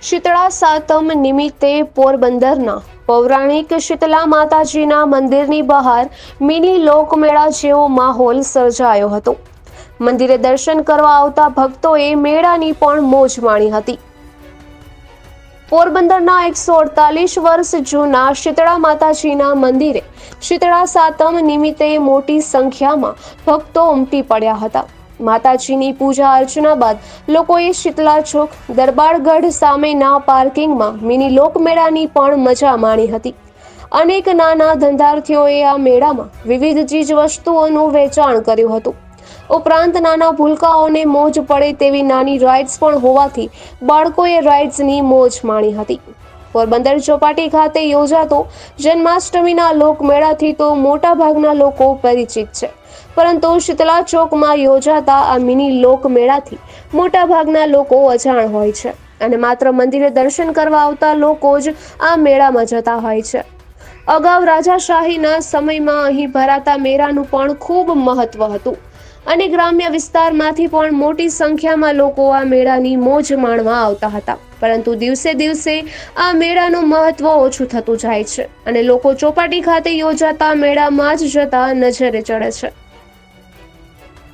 શીતળા સાતમ નિમિત્તે પોરબંદરના પૌરાણિક શીતલા માતાજીના મંદિરની બહાર મિની લોકમેળા જેવો માહોલ સર્જાયો હતો। મંદિરે દર્શન કરવા આવતા ભક્તોએ મેળાની પણ મોજ માણી હતી। પોરબંદરના 148 વર્ષ જૂના શીતળા માતાજીના મંદિરે શીતળા સાતમ નિમિત્તે મોટી સંખ્યામાં ભક્તો ઉમટી પડ્યા હતા। માતાજીની પૂજા અર્ચના બાદ લોકોએ શીતલા ચોક દરબારગઢ સામેના પાર્કિંગમાં મિની લોકમેળાની પણ મજા માણી હતી। અનેક નાના ધંધાર્થીઓએ આ મેળામાં વિવિધ ચીજ વસ્તુઓનું વેચાણ કર્યું હતું। ઉપરાંત નાના ભૂલકાઓને મોજ પડે તેવી નાની રાઇડ્સ પણ હોવાથી બાળકોએ રાઇડ્સની મોજ માણી હતી। પોરબંદર ચોપાટી ખાતે યોજાતો જન્માષ્ટમીના લોકમેળાથી તો મોટા ભાગના લોકો પરિચિત છે, પરંતુ શીતલા ચોકમાં યોજાતા આ મિની લોકમેળાથી મોટા ભાગના લોકો અજાણ હોય છે અને માત્ર મંદિરે દર્શન કરવા આવતા લોકો જ આ મેળામાં જતા હોય છે। અગાઉ રાજાશાહીના સમયમાં અહીં ભરાતા મેળાનું પણ ખૂબ મહત્વ હતું અને ગ્રામ્ય વિસ્તારમાંથી પણ મોટી સંખ્યામાં લોકો આ મેળાની મોજ માણવા આવતા હતા, પરંતુ દિવસે દિવસે આ મેળાનું મહત્વ ઓછું થતું જાય છે અને લોકો ચોપાટી ખાતે યોજાતા મેળામાં જ જતા નજરે ચડે છે।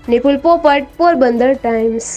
નિપુલ પોપટ, પોરબંદર ટાઈમ્સ।